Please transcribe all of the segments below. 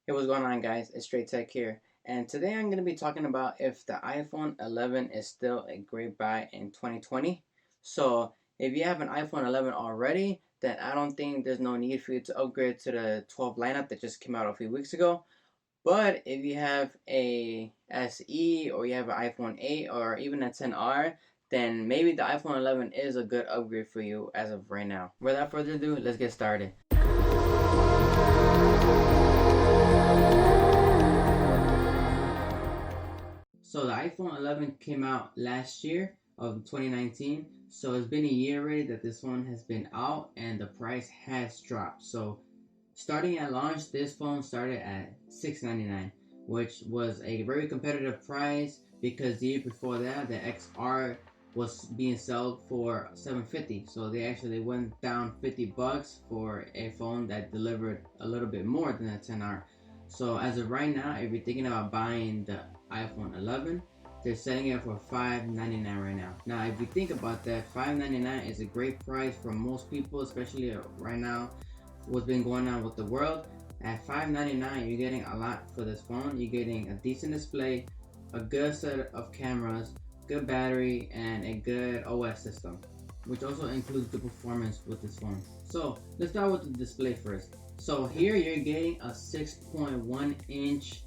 Hey, what's going on, guys? It's Straight Tech here, and today I'm going to be talking about if the iPhone 11 is still a great buy in 2020. So, if you have an iPhone 11 already, then I don't think there's no need for you to upgrade to the 12 lineup that just came out a few weeks ago. But if you have a SE or you have an iPhone 8 or even a 10R, then maybe the iPhone 11 is a good upgrade for you as of right now. Without further ado, let's get started. So the iPhone 11 came out last year of 2019. So it's been a year already that this phone has been out and the price has dropped. So starting at launch, this phone started at $699, which was a very competitive price because the year before that, the XR was being sold for $750. So they actually went down $50 for a phone that delivered a little bit more than a 10R. So as of right now, if you're thinking about buying the iPhone 11, they're selling it for $599 right now. Now, if you think about that, $599 is a great price for most people, especially right now what's been going on with the world. At $599, you're getting a lot for this phone. You're getting a decent display, a good set of cameras, good battery, and a good OS system, which also includes the performance with this phone. So let's start with the display first. So here you're getting a 6.1 inch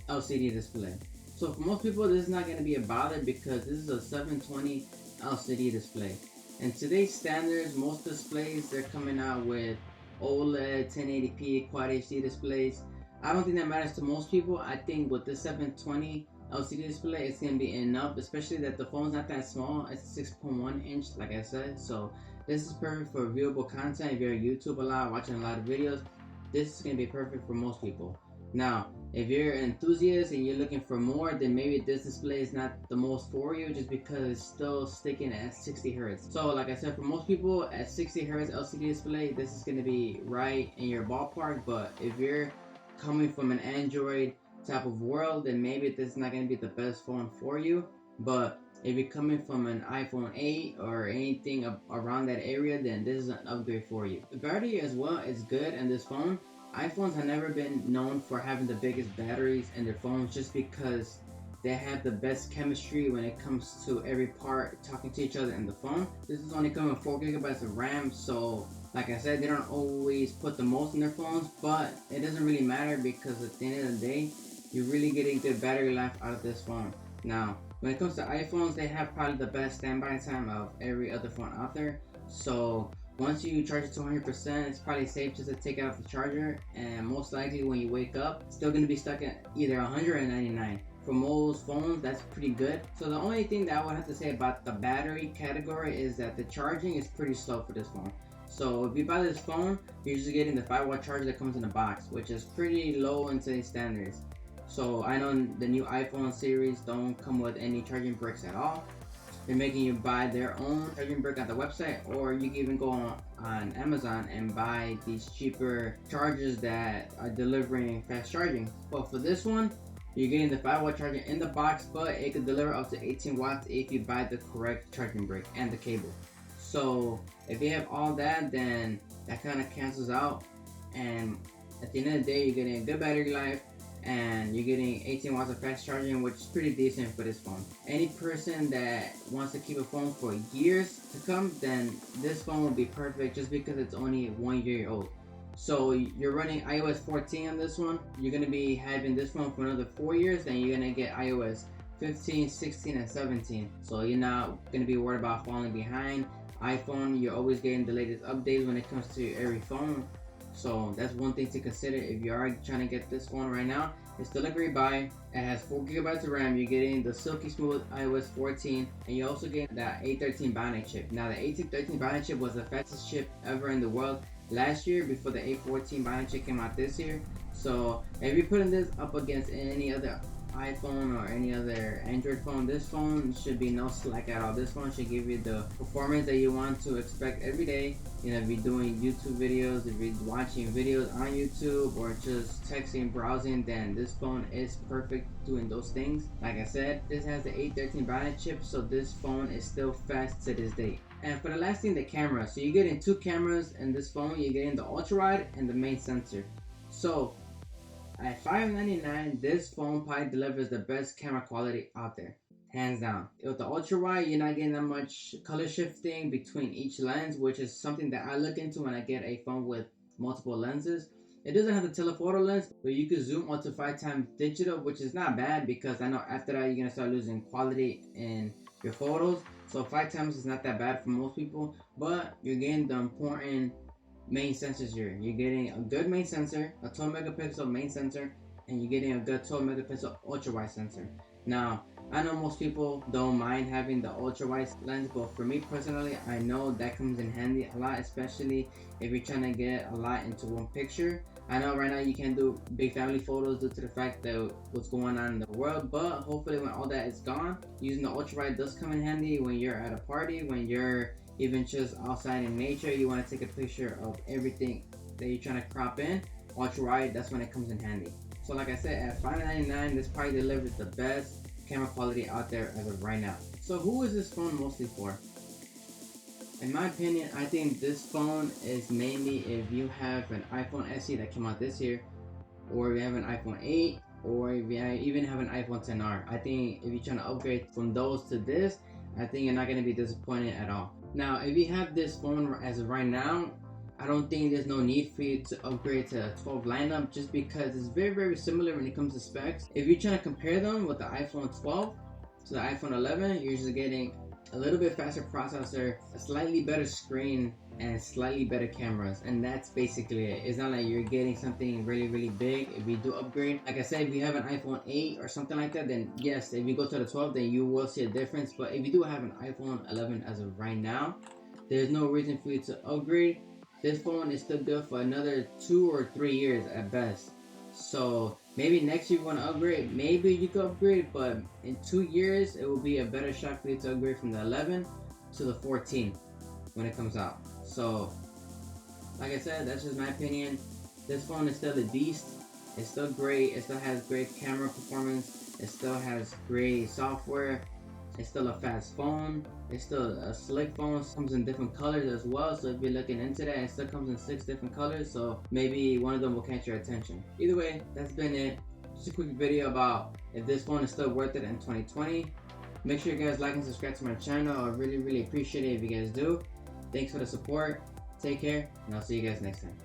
LCD display. So for most people, this is not going to be a bother because this is a 720 LCD display. And today's standards, most displays, they're coming out with OLED 1080p Quad HD displays. I don't think that matters to most people. I think with this 720 LCD display, it's gonna be enough, especially that the phone's not that small. It's a 6.1 inch, like I said. So this is perfect for viewable content. If you're on YouTube a lot, watching a lot of videos, this is gonna be perfect for most people. Now, if you're an enthusiast and you're looking for more, then maybe this display is not the most for you just because it's still sticking at 60 Hz. So like I said, for most people at 60 Hz LCD display, this is going to be right in your ballpark. But if you're coming from an Android type of world, then maybe this is not going to be the best phone for you. But if you're coming from an iPhone 8 or anything around that area, then this is an upgrade for you. The battery as well is good in this phone. iPhones have never been known for having the biggest batteries in their phones just because they have the best chemistry when it comes to every part talking to each other in the phone. This is only coming with 4 gigabytes of RAM, so like I said, they don't always put the most in their phones, but it doesn't really matter because at the end of the day, you're really getting good battery life out of this phone. Now, when it comes to iPhones, they have probably the best standby time of every other phone out there. So once you charge it to 100%, it's probably safe just to take it off the charger, and most likely when you wake up, it's still gonna be stuck at either 100 or 99. For most phones, that's pretty good. So the only thing that I would have to say about the battery category is that the charging is pretty slow for this phone. So if you buy this phone, you're usually getting the 5-watt charger that comes in the box, which is pretty low in today's standards. So I know the new iPhone series don't come with any charging bricks at all. They're making you buy their own charging brick at the website, or you can even go on Amazon and buy these cheaper chargers that are delivering fast charging. But for this one, you're getting the 5-watt charger in the box, but it could deliver up to 18 watts if you buy the correct charging brick and the cable. So if you have all that, then that kind of cancels out, and at the end of the day, you're getting a good battery life and you're getting 18 watts of fast charging, which is pretty decent for this phone. Any person that wants to keep a phone for years to come, then this phone will be perfect just because it's only 1 year old. So you're running iOS 14 on this one. You're gonna be having this phone for another 4 years, then you're gonna get iOS 15, 16, and 17. So you're not gonna be worried about falling behind. iPhone, you're always getting the latest updates when it comes to every phone. So that's one thing to consider if you are trying to get this phone right now. It's still a great buy. It has 4 gigabytes of RAM. You're getting the silky smooth iOS 14, and you're also getting that A13 Bionic chip. Now the A13 Bionic chip was the fastest chip ever in the world last year before the A14 Bionic chip came out this year. So if you're putting this up against any other iPhone or any other Android phone, this phone should be no slack at all. This phone should give you the performance that you want to expect every day. You know, if you're doing YouTube videos, if you're watching videos on YouTube, or just texting, browsing, then this phone is perfect doing those things. Like I said, this has the A13 Bionic chip, so this phone is still fast to this day. And for the last thing, the camera. So you're getting 2 cameras in this phone. You're getting the ultra wide and the main sensor. So At $599, this phone probably delivers the best camera quality out there, hands down. With the ultra wide, you're not getting that much color shifting between each lens, which is something that I look into when I get a phone with multiple lenses. It doesn't have the telephoto lens, but you can zoom up to 5x digital, which is not bad because I know after that you're gonna start losing quality in your photos. So 5x is not that bad for most people, but you're getting the important main sensors here. You're getting a good main sensor, a 12 megapixel main sensor, and you're getting a good 12 megapixel ultra wide sensor. Now, I know most people don't mind having the ultra wide lens, but for me personally, I know that comes in handy a lot, especially if you're trying to get a lot into one picture. I know right now you can't do big family photos due to the fact that what's going on in the world, but hopefully when all that is gone, using the ultra wide does come in handy when you're at a party, when you're even just outside in nature, you want to take a picture of everything that you're trying to crop in. Ultra wide, that's when it comes in handy. So like I said, at $599, this probably delivers the best camera quality out there as of right now. So who is this phone mostly for? In my opinion, I think this phone is mainly if you have an iPhone SE that came out this year, or if you have an iPhone 8, or if you even have an iPhone XR. I think if you're trying to upgrade from those to this, I think you're not going to be disappointed at all. Now, if you have this phone as of right now, I don't think there's no need for you to upgrade to a 12 lineup just because it's very similar when it comes to specs. If you're trying to compare them with the iPhone 12 to the iPhone 11, you're just getting a little bit faster processor, a slightly better screen, and slightly better cameras, and that's basically it. It's not like you're getting something really big if you do upgrade. Like I said, if you have an iPhone 8 or something like that, then yes, if you go to the 12, then you will see a difference. But if you do have an iPhone 11 as of right now, there's no reason for you to upgrade. This phone is still good for another 2 or 3 years at best. So maybe next year you want to upgrade, maybe you could upgrade, but in 2 years it will be a better shot for you to upgrade from the 11 to the 14 when it comes out. So like I said, that's just my opinion. This phone is still a beast. It's still great. It still has great camera performance. It still has great software. It's still a fast phone. It's still a slick phone. It comes in different colors as well. So if you're looking into that, it still comes in 6 different colors. So maybe one of them will catch your attention. Either way, that's been it. Just a quick video about if this phone is still worth it in 2020. Make sure you guys like and subscribe to my channel. I really appreciate it if you guys do. Thanks for the support. Take care, and I'll see you guys next time.